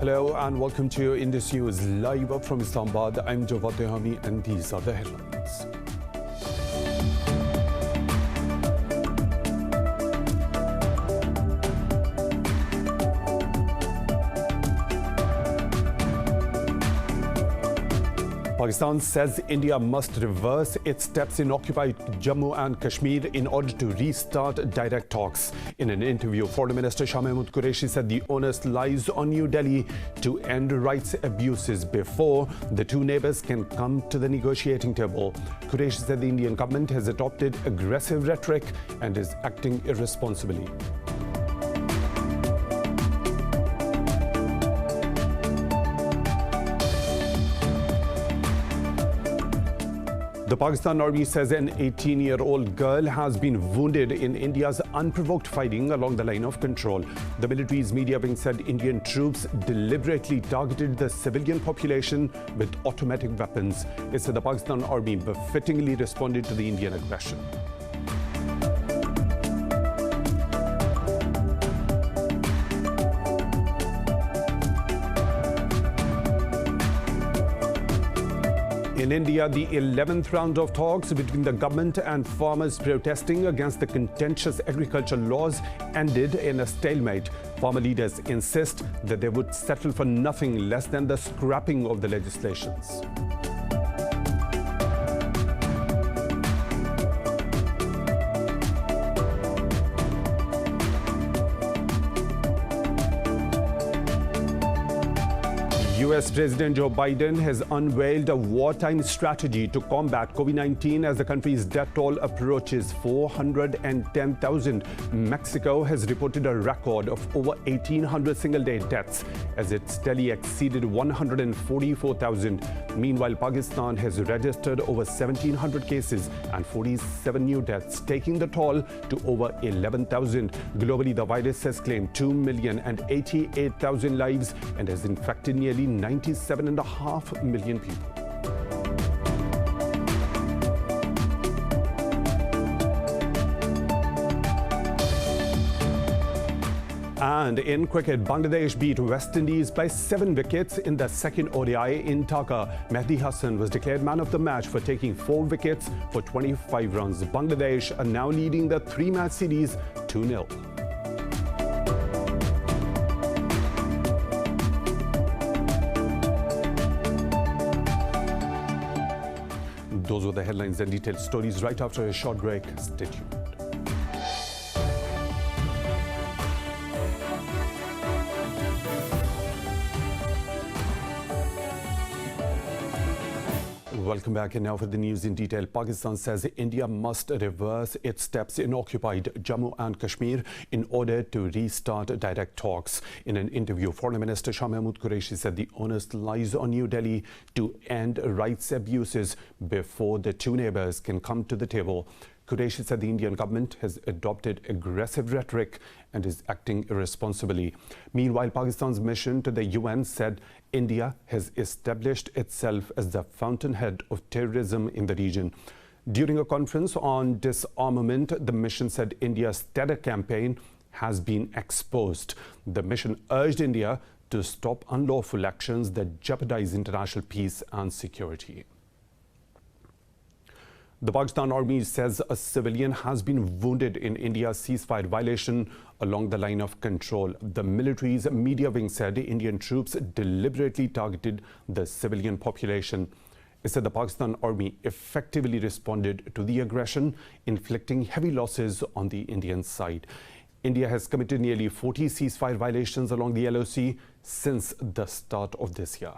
Hello and welcome to Indus News live from Islamabad. I'm Jawad Dehami and these are the headlines. Pakistan says India must reverse its steps in occupied Jammu and Kashmir in order to restart direct talks. In an interview, Foreign Minister Shah Mahmood Qureshi said the onus lies on New Delhi to end rights abuses before the two neighbors can come to the negotiating table. Qureshi said the Indian government has adopted aggressive rhetoric and is acting irresponsibly. The Pakistan Army says an 18-year-old girl has been wounded in India's unprovoked fighting along the line of control. The military's media wing said Indian troops deliberately targeted the civilian population with automatic weapons. It said the Pakistan Army befittingly responded to the Indian aggression. In India, the 11th round of talks between the government and farmers protesting against the contentious agricultural laws ended in a stalemate. Farmer leaders insist that they would settle for nothing less than the scrapping of the legislations. US President Joe Biden has unveiled a wartime strategy to combat COVID-19 as the country's death toll approaches 410,000. Mexico has reported a record of over 1,800 single-day deaths as its tally exceeded 144,000. Meanwhile, Pakistan has registered over 1,700 cases and 47 new deaths, taking the toll to over 11,000. Globally, the virus has claimed 2,088,000 lives and has infected nearly 97.5 million people. And in cricket, Bangladesh beat West Indies by 7 wickets in the second ODI in Dhaka. Mehdi Hassan was declared man of the match for taking 4 wickets for 25 runs. Bangladesh are now leading the 3-match series 2-0. Those were the headlines and detailed stories. Right after a short break, stay tuned. Welcome back, and now for the news in detail. Pakistan says India must reverse its steps in occupied Jammu and Kashmir in order to restart direct talks. In an interview, Foreign Minister Shah Mahmood Qureshi said the onus lies on New Delhi to end rights abuses before the two neighbors can come to the table. Qureshi said the Indian government has adopted aggressive rhetoric and is acting irresponsibly. Meanwhile, Pakistan's mission to the UN said India has established itself as the fountainhead of terrorism in the region. During a conference on disarmament, the mission said India's terror campaign has been exposed. The mission urged India to stop unlawful actions that jeopardize international peace and security. The Pakistan Army says a civilian has been wounded in India's ceasefire violation along the line of control. The military's media wing said Indian troops deliberately targeted the civilian population. It said the Pakistan Army effectively responded to the aggression, inflicting heavy losses on the Indian side. India has committed nearly 40 ceasefire violations along the LOC since the start of this year.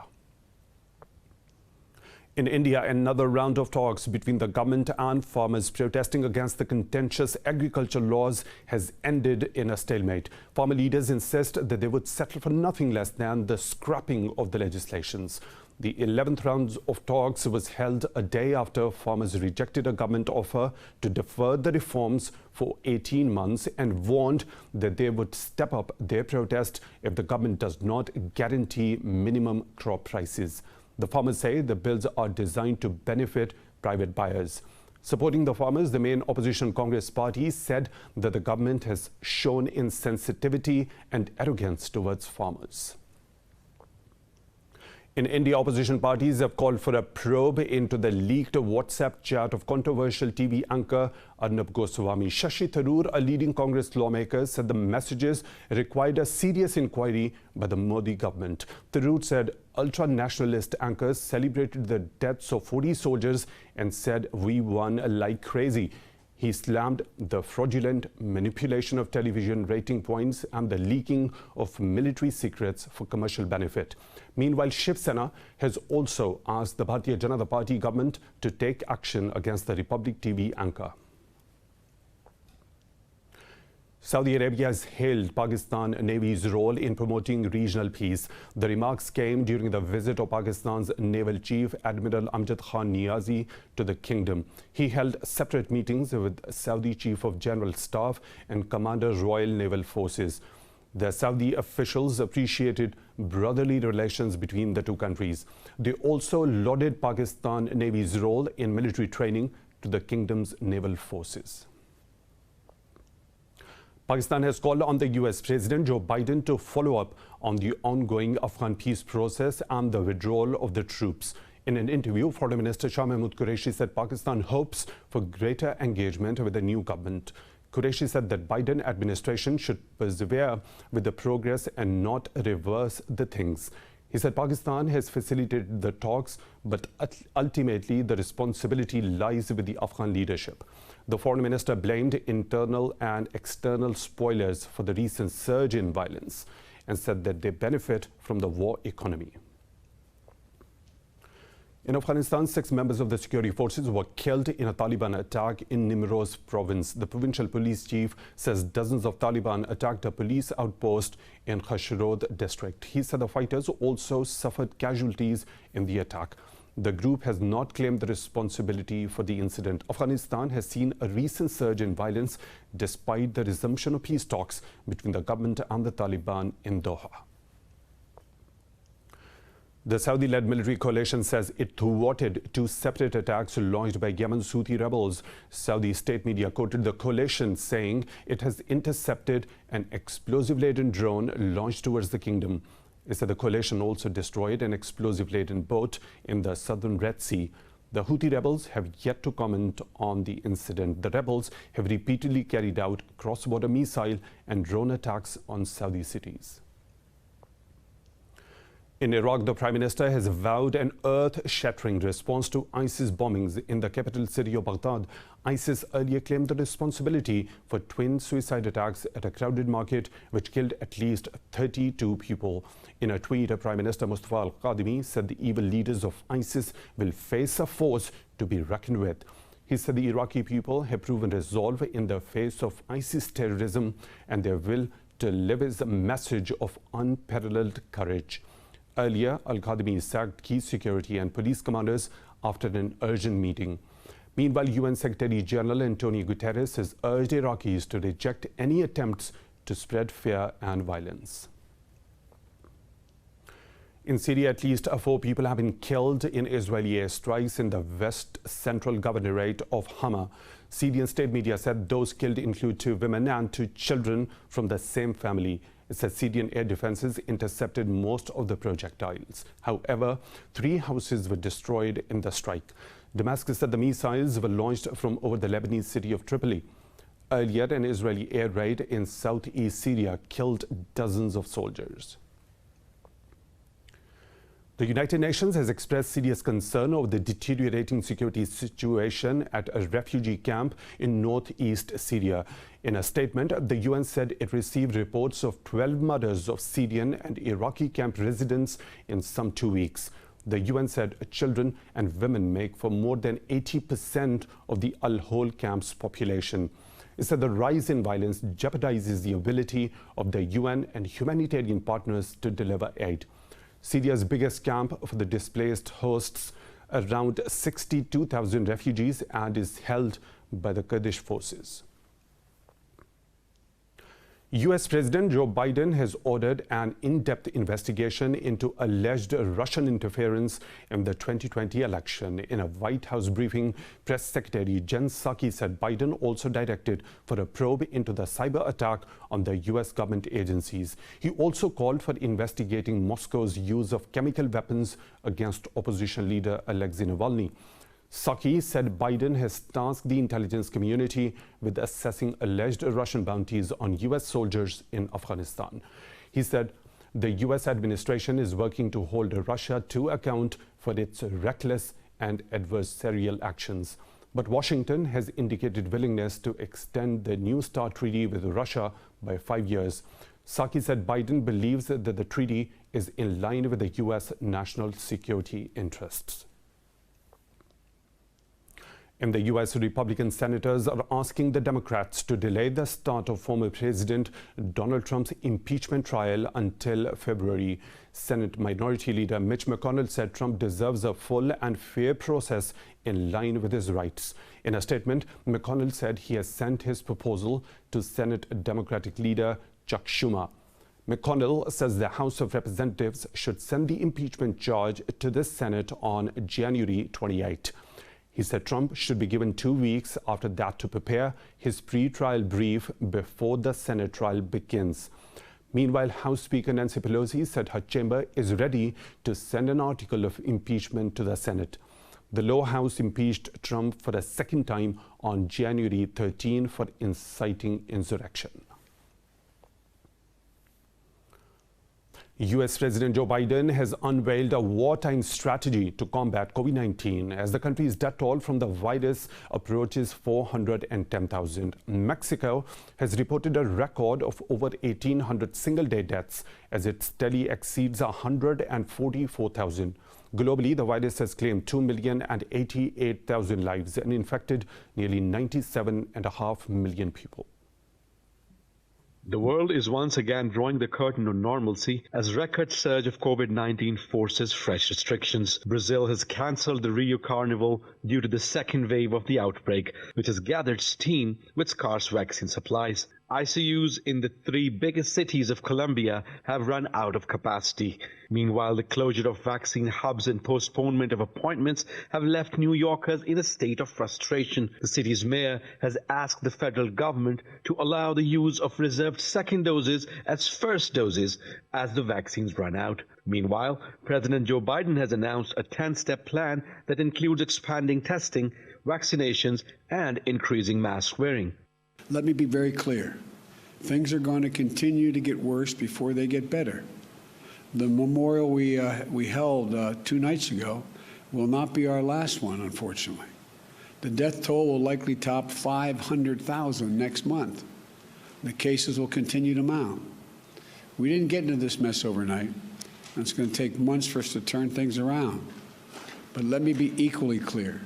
In India, another round of talks between the government and farmers protesting against the contentious agricultural laws has ended in a stalemate. Farmer leaders insist that they would settle for nothing less than the scrapping of the legislations. The 11th round of talks was held a day after farmers rejected a government offer to defer the reforms for 18 months and warned that they would step up their protest if the government does not guarantee minimum crop prices. The farmers say the bills are designed to benefit private buyers. Supporting the farmers, the main opposition Congress party said that the government has shown insensitivity and arrogance towards farmers. In India, opposition parties have called for a probe into the leaked WhatsApp chat of controversial TV anchor Arnab Goswami. Shashi Tharoor, a leading Congress lawmaker, said the messages required a serious inquiry by the Modi government. Tharoor said ultra-nationalist anchors celebrated the deaths of 40 soldiers and said, "We won like crazy." He slammed the fraudulent manipulation of television rating points and the leaking of military secrets for commercial benefit. Meanwhile, Shiv Sena has also asked the Bharatiya Janata Party government to take action against the Republic TV anchor. Saudi Arabia has hailed Pakistan Navy's role in promoting regional peace. The remarks came during the visit of Pakistan's Naval Chief Admiral Amjad Khan Niazi to the kingdom. He held separate meetings with Saudi Chief of General Staff and Commander Royal Naval Forces. The Saudi officials appreciated brotherly relations between the two countries. They also lauded Pakistan Navy's role in military training to the kingdom's naval forces. Pakistan has called on the US President Joe Biden to follow up on the ongoing Afghan peace process and the withdrawal of the troops. In an interview, Foreign Minister Shah Mahmood Qureshi said Pakistan hopes for greater engagement with the new government. Qureshi said that Biden administration should persevere with the progress and not reverse the things. He said Pakistan has facilitated the talks, but ultimately the responsibility lies with the Afghan leadership. The foreign minister blamed internal and external spoilers for the recent surge in violence and said that they benefit from the war economy. In Afghanistan, 6 members of the security forces were killed in a Taliban attack in Nimroz province. The provincial police chief says dozens of Taliban attacked a police outpost in Khashrod district. He said the fighters also suffered casualties in the attack. The group has not claimed the responsibility for the incident. Afghanistan has seen a recent surge in violence despite the resumption of peace talks between the government and the Taliban in Doha. The Saudi-led military coalition says it thwarted 2 separate attacks launched by Yemen's Houthi rebels. Saudi state media quoted the coalition saying it has intercepted an explosive-laden drone launched towards the kingdom. It said the coalition also destroyed an explosive-laden boat in the southern Red Sea. The Houthi rebels have yet to comment on the incident. The rebels have repeatedly carried out cross-border missile and drone attacks on Saudi cities. In Iraq, the Prime Minister has vowed an earth-shattering response to ISIS bombings in the capital city of Baghdad. ISIS earlier claimed the responsibility for twin suicide attacks at a crowded market which killed at least 32 people. In a tweet, Prime Minister Mustafa al-Kadhimi said the evil leaders of ISIS will face a force to be reckoned with. He said the Iraqi people have proven resolve in the face of ISIS terrorism, and their will to live is a message of unparalleled courage. Earlier, al-Kadhimi sacked key security and police commanders after an urgent meeting. Meanwhile, UN Secretary General Antonio Guterres has urged Iraqis to reject any attempts to spread fear and violence. In Syria, at least 4 people have been killed in Israeli airstrikes in the west-central governorate of Hama. Syrian state media said those killed include 2 women and 2 children from the same family. It said Syrian air defenses intercepted most of the projectiles. However, 3 houses were destroyed in the strike. Damascus said the missiles were launched from over the Lebanese city of Tripoli. Earlier, an Israeli air raid in southeast Syria killed dozens of soldiers. The United Nations has expressed serious concern over the deteriorating security situation at a refugee camp in northeast Syria. In a statement, the UN said it received reports of 12 murders of Syrian and Iraqi camp residents in some 2 weeks. The UN said children and women make for more than 80% of the Al-Hol camp's population. It said the rise in violence jeopardizes the ability of the UN and humanitarian partners to deliver aid. Syria's biggest camp for the displaced hosts around 62,000 refugees and is held by the Kurdish forces. US President Joe Biden has ordered an in-depth investigation into alleged Russian interference in the 2020 election. In a White House briefing, Press Secretary Jen Psaki said Biden also directed for a probe into the cyber attack on the US government agencies. He also called for investigating Moscow's use of chemical weapons against opposition leader Alexei Navalny. Psaki said Biden has tasked the intelligence community with assessing alleged Russian bounties on US soldiers in Afghanistan. He said the US administration is working to hold Russia to account for its reckless and adversarial actions. But Washington has indicated willingness to extend the New START treaty with Russia by 5 years. Psaki said Biden believes that the treaty is in line with the US national security interests. In the US, Republican senators are asking the Democrats to delay the start of former President Donald Trump's impeachment trial until February. Senate Minority Leader Mitch McConnell said Trump deserves a full and fair process in line with his rights. In a statement, McConnell said he has sent his proposal to Senate Democratic leader Chuck Schumer. McConnell says the House of Representatives should send the impeachment charge to the Senate on January 28. He said Trump should be given 2 weeks after that to prepare his pre-trial brief before the Senate trial begins. Meanwhile, House Speaker Nancy Pelosi said her chamber is ready to send an article of impeachment to the Senate. The lower house impeached Trump for a second time on January 13 for inciting insurrection. US President Joe Biden has unveiled a wartime strategy to combat COVID-19 as the country's death toll from the virus approaches 410,000. Mexico has reported a record of over 1,800 single-day deaths as it steadily exceeds 144,000. Globally, the virus has claimed 2,088,000 lives and infected nearly 97.5 million people. The world is once again drawing the curtain on normalcy as record surge of COVID-19 forces fresh restrictions. Brazil has cancelled the Rio Carnival due to the second wave of the outbreak, which has gathered steam with scarce vaccine supplies. ICUs in the 3 biggest cities of Colombia have run out of capacity. Meanwhile, the closure of vaccine hubs and postponement of appointments have left New Yorkers in a state of frustration. The city's mayor has asked the federal government to allow the use of reserved second doses as first doses as the vaccines run out. Meanwhile, President Joe Biden has announced a 10-step plan that includes expanding testing, vaccinations, and increasing mask wearing. Let me be very clear. Things are going to continue to get worse before they get better. The memorial we held 2 nights ago will not be our last one, unfortunately. The death toll will likely top 500,000 next month. The cases will continue to mount. We didn't get into this mess overnight, and it's going to take months for us to turn things around. But let me be equally clear.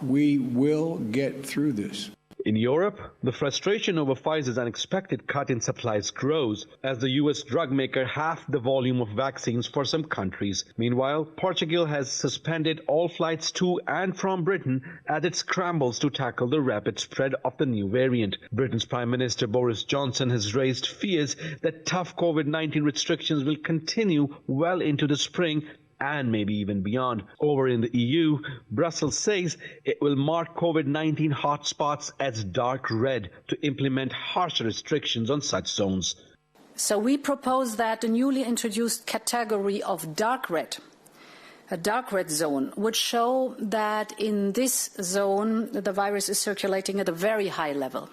We will get through this. In Europe, the frustration over Pfizer's unexpected cut in supplies grows as the US drug maker halved the volume of vaccines for some countries. Meanwhile, Portugal has suspended all flights to and from Britain as it scrambles to tackle the rapid spread of the new variant. Britain's Prime Minister Boris Johnson has raised fears that tough COVID-19 restrictions will continue well into the spring and maybe even beyond. Over in the EU, Brussels says it will mark COVID-19 hotspots as dark red to implement harsher restrictions on such zones. So we propose that the newly introduced category of dark red, a dark red zone, would show that in this zone the virus is circulating at a very high level.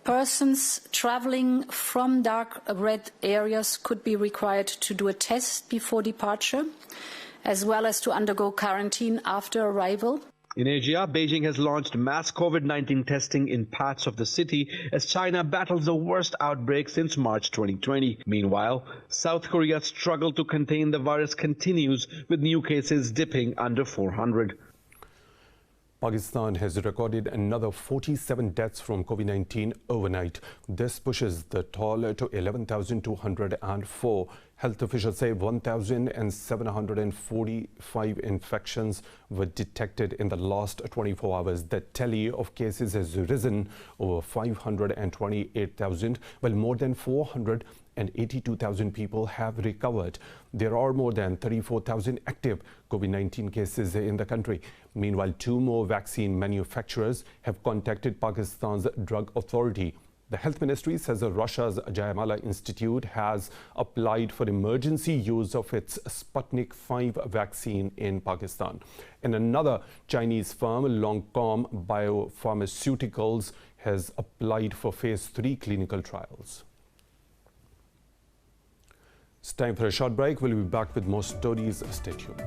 Persons traveling from dark red areas could be required to do a test before departure, as well as to undergo quarantine after arrival. In Asia, Beijing has launched mass COVID-19 testing in parts of the city as China battles the worst outbreak since March 2020. Meanwhile, South Korea's struggle to contain the virus continues, with new cases dipping under 400. Pakistan has recorded another 47 deaths from COVID-19 overnight. This pushes the toll to 11,204, Health officials say 1,745 infections were detected in the last 24 hours. The tally of cases has risen over 528,000, while more than 482,000 people have recovered. There are more than 34,000 active COVID-19 cases in the country. Meanwhile, 2 more vaccine manufacturers have contacted Pakistan's drug authority. The health ministry says that Russia's Jayamala Institute has applied for emergency use of its Sputnik V vaccine in Pakistan. And another Chinese firm, Longcom Biopharmaceuticals, has applied for phase 3 clinical trials. It's time for a short break. We'll be back with more stories. Stay tuned.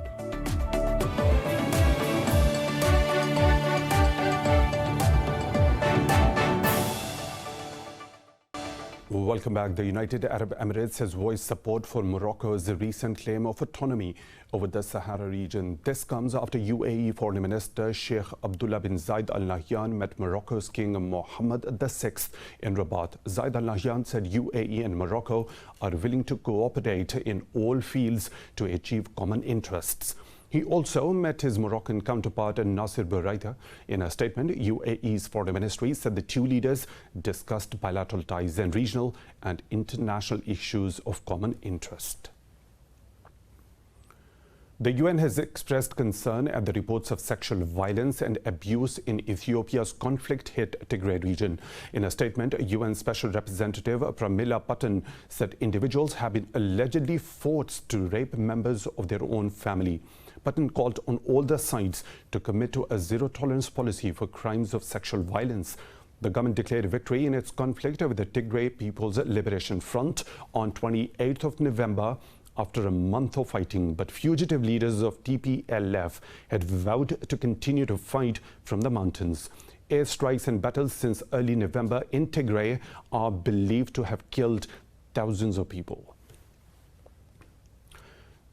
Welcome back. The United Arab Emirates has voiced support for Morocco's recent claim of autonomy over the Sahara region. This comes after UAE Foreign Minister Sheikh Abdullah bin Zayed Al Nahyan met Morocco's King Mohammed VI in Rabat. Zayed Al Nahyan said UAE and Morocco are willing to cooperate in all fields to achieve common interests. He also met his Moroccan counterpart Nasser Bourita. In a statement, UAE's foreign ministry said the two leaders discussed bilateral ties and regional and international issues of common interest. The UN has expressed concern at the reports of sexual violence and abuse in Ethiopia's conflict-hit Tigray region. In a statement, UN Special Representative Pramila Patten said individuals have been allegedly forced to rape members of their own family. Patten called on all the sides to commit to a zero-tolerance policy for crimes of sexual violence. The government declared victory in its conflict with the Tigray People's Liberation Front on 28th of November after a month of fighting, but fugitive leaders of TPLF had vowed to continue to fight from the mountains. Airstrikes and battles since early November in Tigray are believed to have killed thousands of people.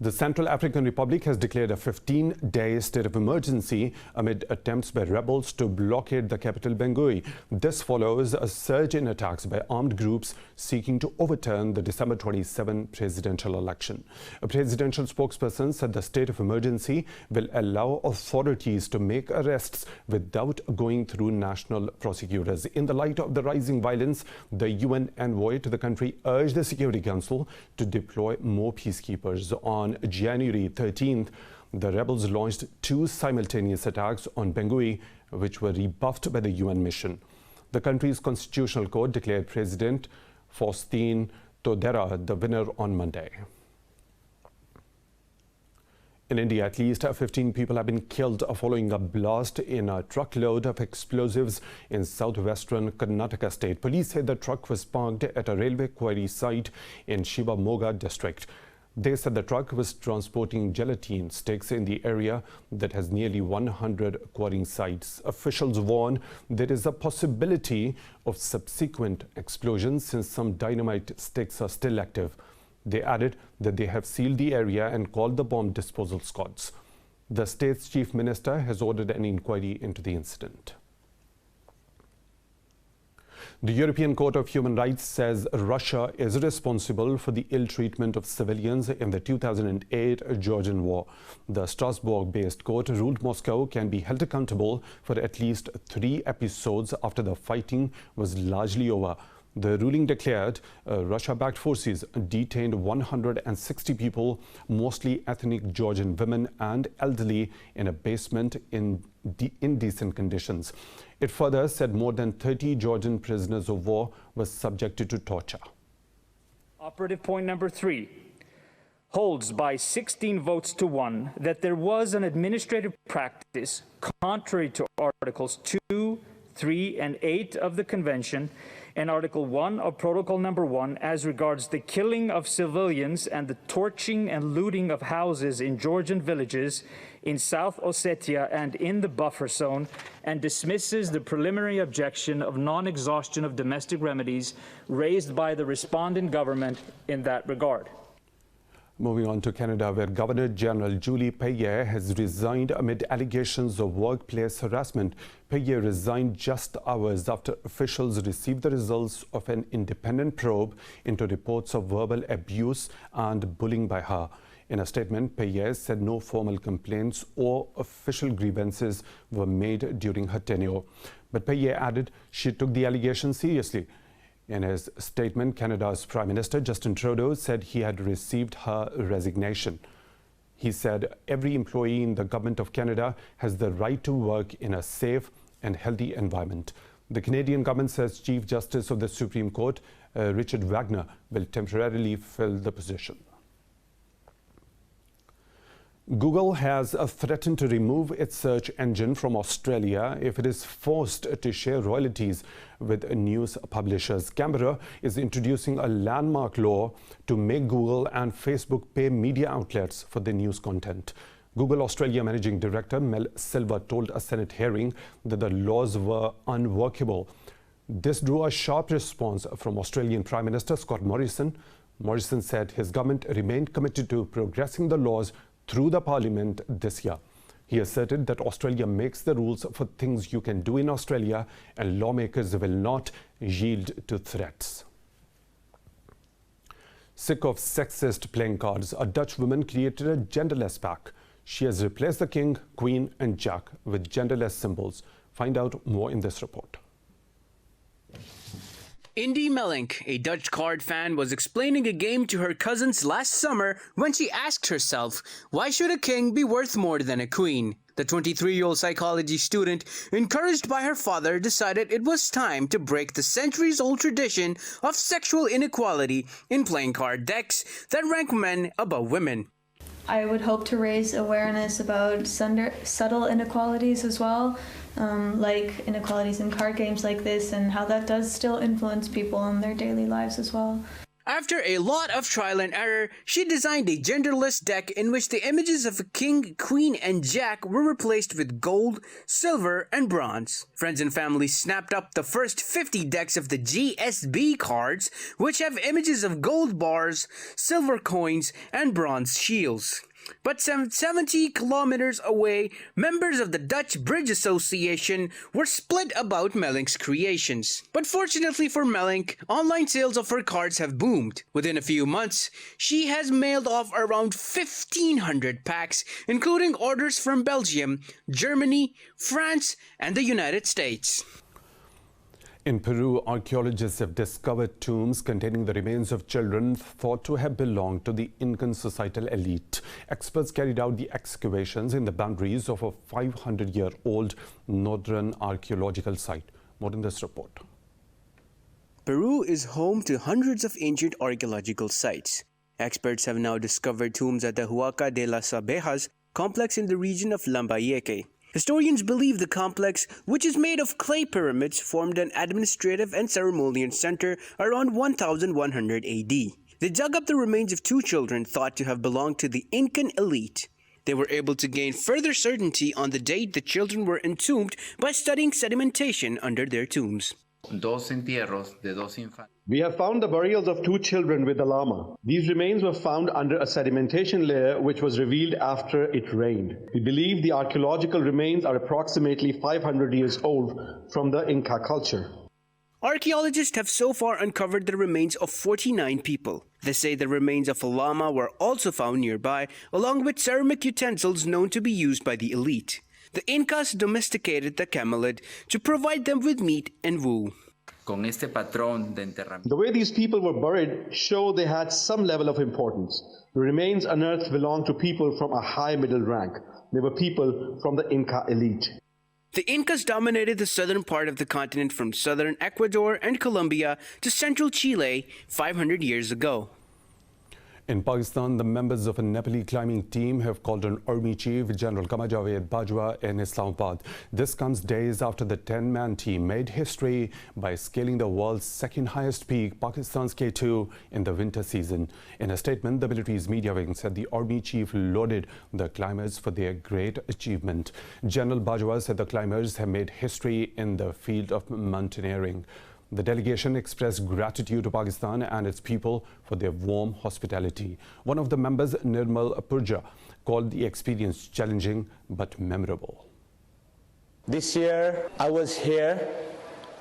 The Central African Republic has declared a 15-day state of emergency amid attempts by rebels to blockade the capital Bangui. This follows a surge in attacks by armed groups seeking to overturn the December 27 presidential election. A presidential spokesperson said the state of emergency will allow authorities to make arrests without going through national prosecutors. In the light of the rising violence, the UN envoy to the country urged the Security Council to deploy more peacekeepers. On January 13th, the rebels launched 2 simultaneous attacks on Bangui, which were rebuffed by the UN mission. The country's constitutional court declared President Faustin Todera the winner on Monday. In India, at least 15 people have been killed following a blast in a truckload of explosives in southwestern Karnataka state. Police said the truck was parked at a railway quarry site in Shivamoga district. They said the truck was transporting gelatine sticks in the area that has nearly 100 quarrying sites. Officials warn there is a possibility of subsequent explosions since some dynamite sticks are still active. They added that they have sealed the area and called the bomb disposal squads. The state's chief minister has ordered an inquiry into the incident. The European Court of Human Rights says Russia is responsible for the ill treatment of civilians in the 2008 Georgian war. The Strasbourg-based court ruled Moscow can be held accountable for at least 3 episodes after the fighting was largely over. The ruling declared Russia-backed forces detained 160 people, mostly ethnic Georgian women and elderly, in a basement in indecent conditions. It further said more than 30 Georgian prisoners of war were subjected to torture. Operative point number 3 holds by 16 votes to 1 that there was an administrative practice contrary to Articles 2, 3, and 8 of the Convention and Article 1 of Protocol number 1 as regards the killing of civilians and the torching and looting of houses in Georgian villages in South Ossetia and in the buffer zone, and dismisses the preliminary objection of non-exhaustion of domestic remedies raised by the respondent government in that regard. Moving on to Canada, where Governor General Julie Payette has resigned amid allegations of workplace harassment. Payette resigned just hours after officials received the results of an independent probe into reports of verbal abuse and bullying by her. In a statement, Payette said no formal complaints or official grievances were made during her tenure. But Payette added she took the allegations seriously. In his statement, Canada's Prime Minister Justin Trudeau said he had received her resignation. He said every employee in the Government of Canada has the right to work in a safe and healthy environment. The Canadian government says Chief Justice of the Supreme Court, Richard Wagner, will temporarily fill the position. Google has threatened to remove its search engine from Australia if it is forced to share royalties with news publishers. Canberra is introducing a landmark law to make Google and Facebook pay media outlets for their news content. Google Australia Managing Director Mel Silva told a Senate hearing that the laws were unworkable. This drew a sharp response from Australian Prime Minister Scott Morrison. Morrison said his government remained committed to progressing the laws through the Parliament this year. He asserted that Australia makes the rules for things you can do in Australia and lawmakers will not yield to threats. Sick of sexist playing cards, a Dutch woman created a genderless pack. She has replaced the king, queen and jack with genderless symbols. Find out more in this report. Indy Melink, a Dutch card fan, was explaining a game to her cousins last summer when she asked herself, why should a king be worth more than a queen? The 23-year-old psychology student, encouraged by her father, decided it was time to break the centuries-old tradition of sexual inequality in playing card decks that rank men above women. I would hope to raise awareness about subtle inequalities as well, like inequalities in card games like this and how that does still influence people in their daily lives as well. After a lot of trial and error, she designed a genderless deck in which the images of a king, queen, and jack were replaced with gold, silver, and bronze. Friends and family snapped up the first 50 decks of the GSB cards, which have images of gold bars, silver coins, and bronze shields. But 70 kilometers away, members of the Dutch Bridge Association were split about Melink's creations. But fortunately for Melink, online sales of her cards have boomed. Within a few months, she has mailed off around 1,500 packs, including orders from Belgium, Germany, France, and the United States. In Peru, archaeologists have discovered tombs containing the remains of children thought to have belonged to the Incan societal elite. Experts carried out the excavations in the boundaries of a 500-year-old northern archaeological site. More in this report. Peru is home to hundreds of ancient archaeological sites. Experts have now discovered tombs at the Huaca de las Abejas complex in the region of Lambayeque. Historians believe the complex, which is made of clay pyramids, formed an administrative and ceremonial center around 1100 AD. They dug up the remains of two children thought to have belonged to the Incan elite. They were able to gain further certainty on the date the children were entombed by studying sedimentation under their tombs. We have found the burials of two children with the llama. These remains were found under a sedimentation layer which was revealed after it rained. We believe the archaeological remains are approximately 500 years old from the Inca culture. Archaeologists have so far uncovered the remains of 49 people. They say the remains of a llama were also found nearby, along with ceramic utensils known to be used by the elite. The Incas domesticated the camelid to provide them with meat and wool. The way these people were buried show they had some level of importance. The remains unearthed belong to people from a high middle rank. They were people from the Inca elite. The Incas dominated the southern part of the continent from southern Ecuador and Colombia to central Chile 500 years ago. In Pakistan, the members of a Nepali climbing team have called on Army Chief General Qamar Javed Bajwa in Islamabad. This comes days after the 10-man team made history by scaling the world's second highest peak, Pakistan's K2, in the winter season. In a statement, the military's media wing said the Army Chief lauded the climbers for their great achievement. General Bajwa said the climbers have made history in the field of mountaineering. The delegation expressed gratitude to Pakistan and its people for their warm hospitality. One of the members, Nirmal Purja, called the experience challenging but memorable. This year, I was here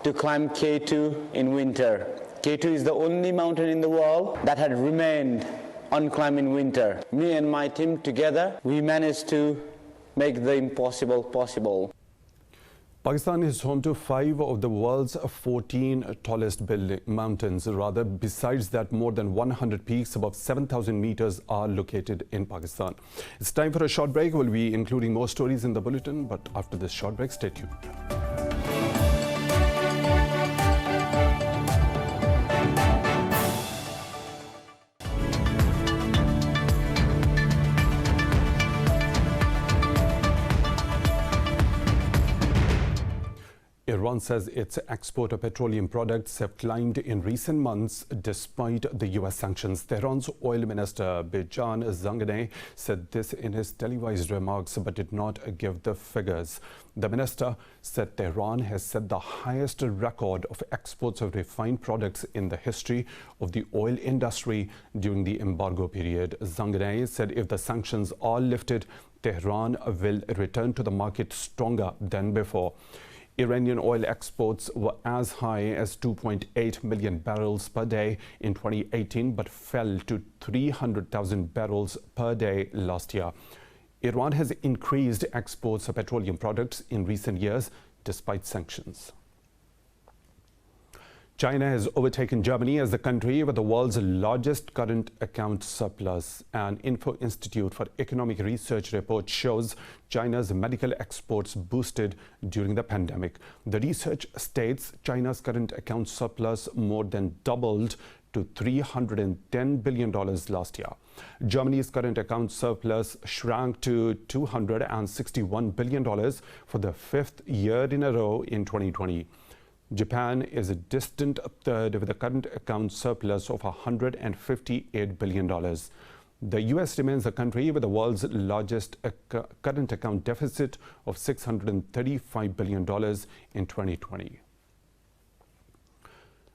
to climb K2 in winter. K2 is the only mountain in the world that had remained unclimbed in winter. Me and my team together, we managed to make the impossible possible. Pakistan is home to 5 of the world's 14 tallest mountains. Besides that, more than 100 peaks above 7,000 meters are located in Pakistan. It's time for a short break. We'll be including more stories in the bulletin, but after this short break, stay tuned. Iran says its export of petroleum products have climbed in recent months despite the U.S. sanctions. Tehran's oil minister Bijan Zanganeh said this in his televised remarks but did not give the figures. The minister said Tehran has set the highest record of exports of refined products in the history of the oil industry during the embargo period. Zanganeh said if the sanctions are lifted, Tehran will return to the market stronger than before. Iranian oil exports were as high as 2.8 million barrels per day in 2018, but fell to 300,000 barrels per day last year. Iran has increased exports of petroleum products in recent years despite sanctions. China has overtaken Germany as the country with the world's largest current account surplus. An Info Institute for Economic Research report shows China's medical exports boosted during the pandemic. The research states China's current account surplus more than doubled to $310 billion last year. Germany's current account surplus shrank to $261 billion for the 5th year in a row in 2020. Japan is a distant third with a current account surplus of $158 billion. The US remains the country with the world's largest current account deficit of $635 billion in 2020.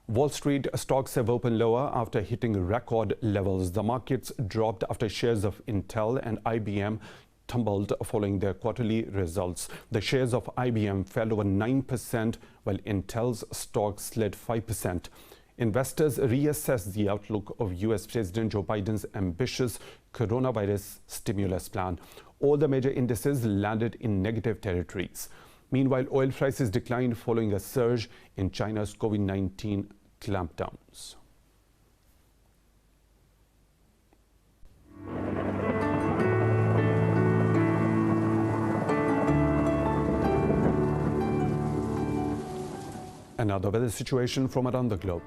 Wall Street stocks have opened lower after hitting record levels. The markets dropped after shares of Intel and IBM tumbled following their quarterly results. The shares of IBM fell over 9%, while Intel's stock slid 5%. Investors reassessed the outlook of US President Joe Biden's ambitious coronavirus stimulus plan. All the major indices landed in negative territories. Meanwhile, oil prices declined following a surge in China's COVID-19 clampdowns. Another weather situation from around the globe.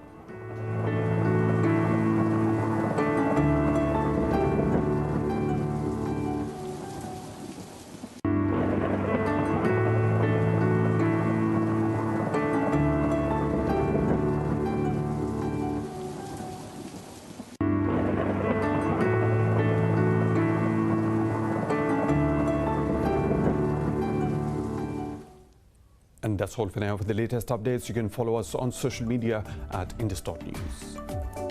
And that's all for now. For the latest updates, you can follow us on social media at Indus.News.